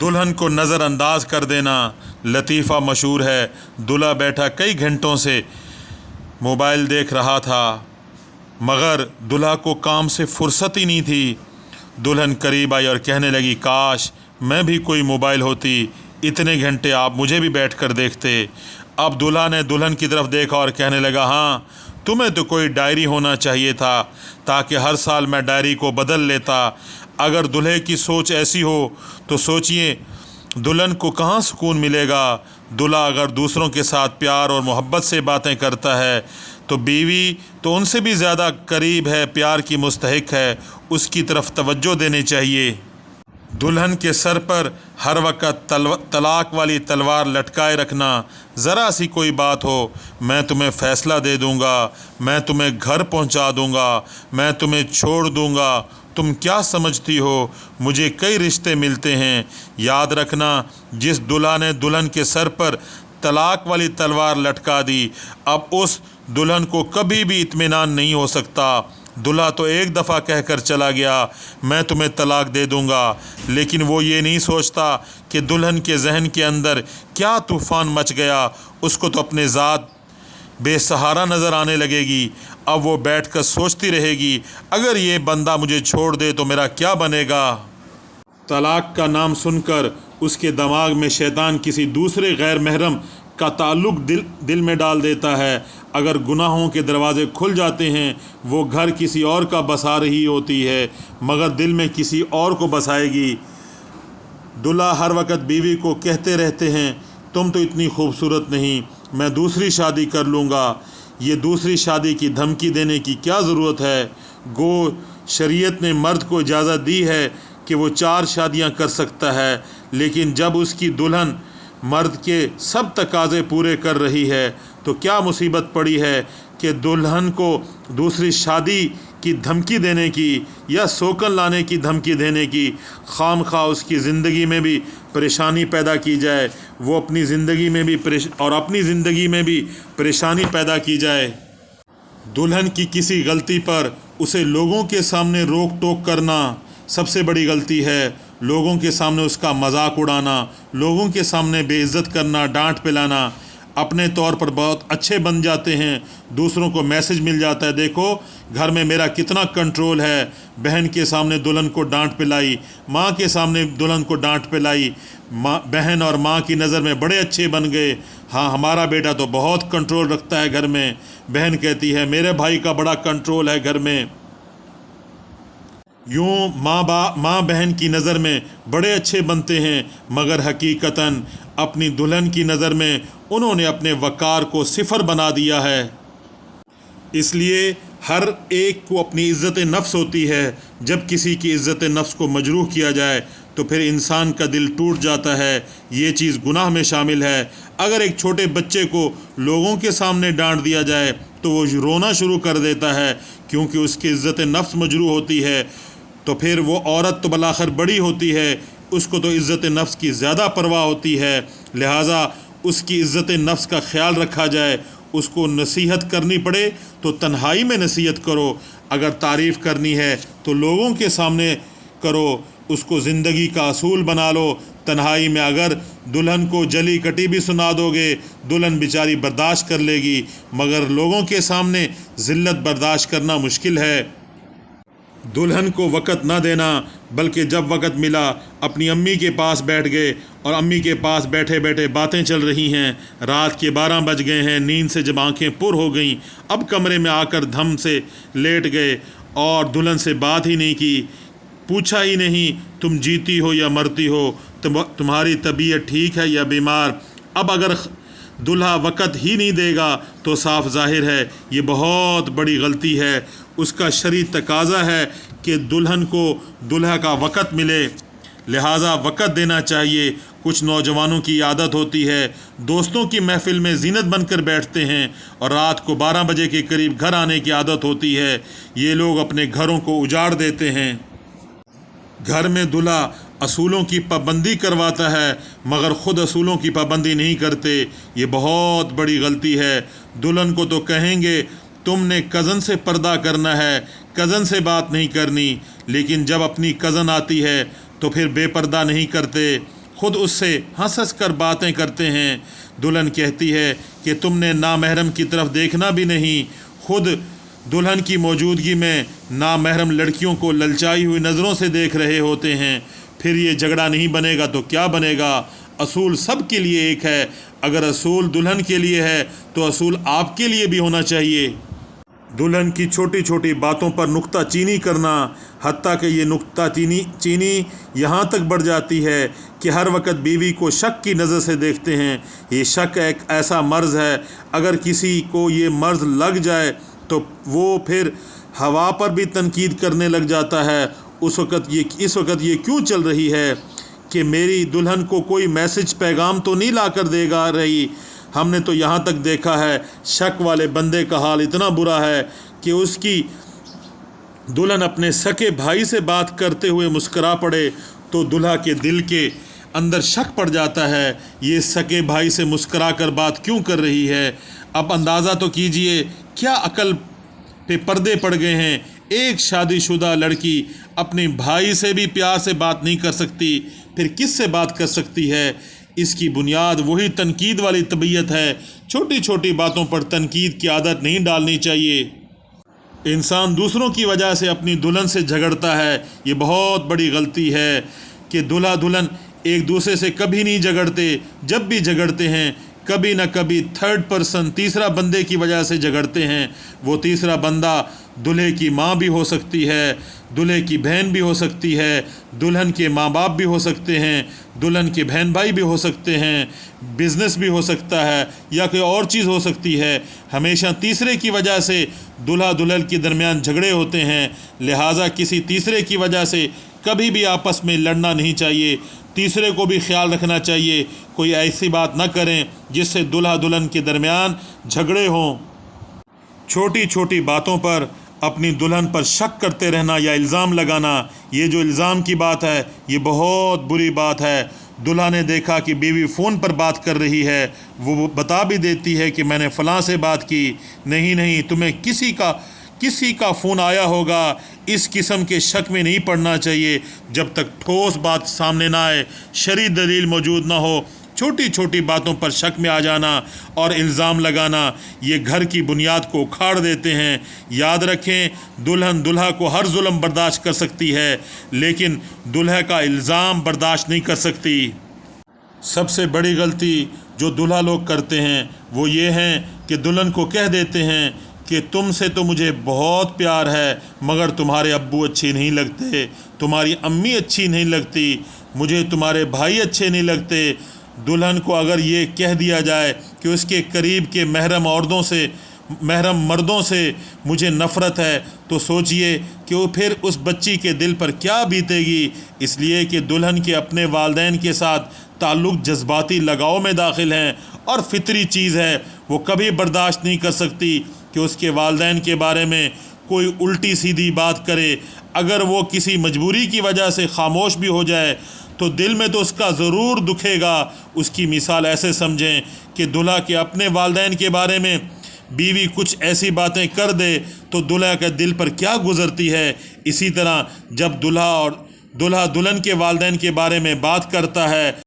दुल्हन को नज़रअंदाज कर देना। लतीफ़ा मशहूर है, दूल्हा बैठा कई घंटों से मोबाइल देख रहा था मगर दूल्हा को काम से फुर्सत ही नहीं थी। दुल्हन करीब आई और कहने लगी, काश मैं भी कोई मोबाइल होती, इतने घंटे आप मुझे भी बैठ कर देखते। अब दूल्हा ने दुल्हन की तरफ देखा और कहने लगा, हाँ तुम्हें तो कोई डायरी होना चाहिए था ताकि हर साल मैं डायरी को बदल लेता। अगर दूल्हे की सोच ऐसी हो तो सोचिए दुल्हन को कहाँ सुकून मिलेगा। दूल्हा अगर दूसरों के साथ प्यार और मोहब्बत से बातें करता है तो बीवी तो उनसे भी ज़्यादा करीब है, प्यार की मुस्तहिक है, उसकी तरफ तवज्जो देनी चाहिए। दुल्हन के सर पर हर वक्त तलाक वाली तलवार लटकाए रखना, ज़रा सी कोई बात हो मैं तुम्हें फ़ैसला दे दूँगा, मैं तुम्हें घर पहुँचा दूँगा, मैं तुम्हें छोड़ दूँगा, तुम क्या समझती हो, मुझे कई रिश्ते मिलते हैं। याद रखना, जिस दूल्हा ने दुल्हन के सर पर तलाक वाली तलवार लटका दी, अब उस दुल्हन को कभी भी इत्मीनान नहीं हो सकता। दूल्हा तो एक दफ़ा कहकर चला गया, मैं तुम्हें तलाक दे दूँगा, लेकिन वो ये नहीं सोचता कि दुल्हन के जहन के अंदर क्या तूफ़ान मच गया। उसको तो अपने ज़ात बेसहारा नज़र आने लगेगी। अब वो बैठकर सोचती रहेगी, अगर ये बंदा मुझे छोड़ दे तो मेरा क्या बनेगा। तलाक का नाम सुनकर उसके दिमाग में शैतान किसी दूसरे गैर महरम का ताल्लुक़ दिल में डाल देता है। अगर गुनाहों के दरवाज़े खुल जाते हैं, वो घर किसी और का बसा रही होती है मगर दिल में किसी और को बसाएगी। दूल्हा हर वक्त बीवी को कहते रहते हैं, तुम तो इतनी खूबसूरत नहीं, मैं दूसरी शादी कर लूँगा। ये दूसरी शादी की धमकी देने की क्या ज़रूरत है। गो शरीयत ने मर्द को इजाज़त दी है कि वो 4 शादियाँ कर सकता है, लेकिन जब उसकी दुल्हन मर्द के सब तकाज़े पूरे कर रही है तो क्या मुसीबत पड़ी है कि दुल्हन को दूसरी शादी की धमकी देने की या सोकन लाने की धमकी देने की। खामखा उसकी ज़िंदगी में भी परेशानी पैदा की जाए, वो अपनी ज़िंदगी में भी अपनी ज़िंदगी में भी परेशानी पैदा की जाए। दुल्हन की किसी गलती पर उसे लोगों के सामने रोक टोक करना सबसे बड़ी गलती है। लोगों के सामने उसका मजाक उड़ाना, लोगों के सामने बेइज्जत करना, डांट पिलाना। अपने तौर पर बहुत अच्छे बन जाते हैं, दूसरों को मैसेज मिल जाता है, देखो घर में मेरा कितना कंट्रोल है। बहन के सामने दुल्हन को डांट पिलाई, माँ के सामने दुल्हन को डांट पिलाई, बहन और माँ की नज़र में बड़े अच्छे बन गए। हाँ हमारा बेटा तो बहुत कंट्रोल रखता है घर में। बहन कहती है मेरे भाई का बड़ा कंट्रोल है घर में। यूँ माँ बहन की नज़र में बड़े अच्छे बनते हैं मगर हकीकतन अपनी दुल्हन की नज़र में उन्होंने अपने वक़ार को सिफर बना दिया है। इसलिए हर एक को अपनी इज़्ज़त नफ्स होती है। जब किसी की इज़्ज़त नफ्स को मजरूह किया जाए तो फिर इंसान का दिल टूट जाता है। ये चीज़ गुनाह में शामिल है। अगर एक छोटे बच्चे को लोगों के सामने डांट दिया जाए तो वो रोना शुरू कर देता है, क्योंकि उसकी इज़्ज़त नफ्स मजरूह होती है। तो फिर वो औरत तो बलाखिर बड़ी होती है, उसको तो इज़्ज़त नफ्स की ज़्यादा परवाह होती है। लिहाजा उसकी इज़्ज़त नफ्स का ख्याल रखा जाए। उसको नसीहत करनी पड़े तो तन्हाई में नसीहत करो, अगर तारीफ़ करनी है तो लोगों के सामने करो। उसको ज़िंदगी का असूल बना लो। तन्हाई में अगर दुल्हन को जली कटी भी सुना दोगे, दुल्हन बेचारी बर्दाश्त कर लेगी, मगर लोगों के सामने ज़िल्लत बर्दाश्त करना मुश्किल है। दुल्हन को वक़्त न देना, बल्कि जब वक़्त मिला अपनी अम्मी के पास बैठ गए और अम्मी के पास बैठे बैठे बातें चल रही हैं। रात के 12 बज गए हैं, नींद से जब आँखें पुर हो गईं, अब कमरे में आकर धम से लेट गए और दुल्हन से बात ही नहीं की, पूछा ही नहीं तुम जीती हो या मरती हो, तुम्हारी तबीयत ठीक है या बीमार। अब अगर दूल्हा वक़्त ही नहीं देगा तो साफ ज़ाहिर है ये बहुत बड़ी गलती है। उसका शरई तकाज़ा है कि दुल्हन को दूल्हा का वक़्त मिले, लिहाजा वक़्त देना चाहिए। कुछ नौजवानों की आदत होती है, दोस्तों की महफ़िल में ज़ीनत बनकर बैठते हैं और रात को 12 बजे के करीब घर आने की आदत होती है। ये लोग अपने घरों को उजाड़ देते हैं। घर में दूल्हा असूलों की पाबंदी करवाता है मगर ख़ुद असूलों की पाबंदी नहीं करते। ये बहुत बड़ी गलती है। दुल्हन को तो कहेंगे तुमने कज़न से पर्दा करना है, कज़न से बात नहीं करनी, लेकिन जब अपनी कज़न आती है तो फिर बेपर्दा नहीं करते। خود اس سے ہنس کر باتیں کرتے ہیں۔ دلہن کہتی ہے کہ تم نے نامحرم کی طرف دیکھنا بھی نہیں، خود دلہن کی موجودگی میں نامحرم لڑکیوں کو للچائی ہوئی نظروں سے دیکھ رہے ہوتے ہیں۔ پھر یہ جھگڑا نہیں بنے گا تو کیا بنے گا؟ اصول سب کے لیے ایک ہے۔ اگر اصول دلہن کے لیے ہے تو اصول آپ کے لیے بھی ہونا چاہیے۔ دلہن کی چھوٹی چھوٹی باتوں پر نکتہ چینی کرنا، حتیٰ کہ یہ نکتہ چینی یہاں تک بڑھ جاتی ہے کہ ہر وقت بیوی کو شک کی نظر سے دیکھتے ہیں۔ یہ شک ایک ایسا مرض ہے، اگر کسی کو یہ مرض لگ جائے تو وہ پھر ہوا پر بھی تنقید کرنے لگ جاتا ہے۔ اس وقت یہ کیوں چل رہی ہے کہ میری دلہن کو کوئی میسج پیغام تو نہیں لا کر دے گا رہی؟ ہم نے تو یہاں تک دیکھا ہے شک والے بندے کا حال اتنا برا ہے کہ اس کی دلہن اپنے سکے بھائی سے بات کرتے ہوئے مسکرا پڑے تو دلہا کے دل کے اندر شک پڑ جاتا ہے، یہ سکے بھائی سے مسکرا کر بات کیوں کر رہی ہے؟ اب اندازہ تو کیجئے کیا عقل پہ پردے پڑ گئے ہیں۔ ایک شادی شدہ لڑکی اپنے بھائی سے بھی پیار سے بات نہیں کر سکتی، پھر کس سے بات کر سکتی ہے؟ اس کی بنیاد وہی تنقید والی طبیعت ہے۔ چھوٹی چھوٹی باتوں پر تنقید کی عادت نہیں ڈالنی چاہیے۔ انسان دوسروں کی وجہ سے اپنی دلہن سے جھگڑتا ہے، یہ بہت بڑی غلطی ہے کہ دلہا دلہن ایک دوسرے سے کبھی نہیں جھگڑتے۔ جب بھی جھگڑتے ہیں کبھی نہ کبھی تھرڈ پرسن، تیسرا بندے کی وجہ سے جھگڑتے ہیں۔ وہ تیسرا بندہ دلہے کی ماں بھی ہو سکتی ہے، دلہے کی بہن بھی ہو سکتی ہے، دلہن کے ماں باپ بھی ہو سکتے ہیں، دلہن کے بہن بھائی بھی ہو سکتے ہیں، بزنس بھی ہو سکتا ہے یا کوئی اور چیز ہو سکتی ہے۔ ہمیشہ تیسرے کی وجہ سے دلہا دلہن کے درمیان جھگڑے ہوتے ہیں، لہٰذا کسی تیسرے کی وجہ سے کبھی بھی آپس میں لڑنا نہیں چاہیے۔ تیسرے کو بھی خیال رکھنا چاہیے کوئی ایسی بات نہ کریں جس سے دلہا دلہن کے درمیان جھگڑے ہوں۔ چھوٹی چھوٹی باتوں پر اپنی دلہن پر شک کرتے رہنا یا الزام لگانا، یہ جو الزام کی بات ہے یہ بہت بری بات ہے۔ دلہا نے دیکھا کہ بیوی فون پر بات کر رہی ہے، وہ بتا بھی دیتی ہے کہ میں نے فلاں سے بات کی۔ نہیں، تمہیں کسی کا فون آیا ہوگا، اس قسم کے شک میں نہیں پڑنا چاہیے جب تک ٹھوس بات سامنے نہ آئے، شرعی دلیل موجود نہ ہو۔ چھوٹی چھوٹی باتوں پر شک میں آ جانا اور الزام لگانا یہ گھر کی بنیاد کو اکھاڑ دیتے ہیں۔ یاد رکھیں دلہن دلہا کو ہر ظلم برداشت کر سکتی ہے لیکن دلہا کا الزام برداشت نہیں کر سکتی۔ سب سے بڑی غلطی جو دلہا لوگ کرتے ہیں وہ یہ ہے کہ دلہن کو کہہ دیتے ہیں کہ تم سے تو مجھے بہت پیار ہے مگر تمہارے ابو اچھے نہیں لگتے، تمہاری امی اچھی نہیں لگتی، مجھے تمہارے بھائی اچھے نہیں لگتے۔ دلہن کو اگر یہ کہہ دیا جائے کہ اس کے قریب کے محرم مردوں سے مجھے نفرت ہے تو سوچئے کہ وہ پھر اس بچی کے دل پر کیا بیتے گی۔ اس لیے کہ دلہن کے اپنے والدین کے ساتھ تعلق جذباتی لگاؤ میں داخل ہیں اور فطری چیز ہے، وہ کبھی برداشت نہیں کر سکتی کہ اس کے والدین کے بارے میں کوئی الٹی سیدھی بات کرے۔ اگر وہ کسی مجبوری کی وجہ سے خاموش بھی ہو جائے تو دل میں تو اس کا ضرور دکھے گا۔ اس کی مثال ایسے سمجھیں کہ دلہا کے اپنے والدین کے بارے میں بیوی کچھ ایسی باتیں کر دے تو دلہا کے دل پر کیا گزرتی ہے۔ اسی طرح جب دلہا دلہن کے والدین کے بارے میں بات کرتا ہے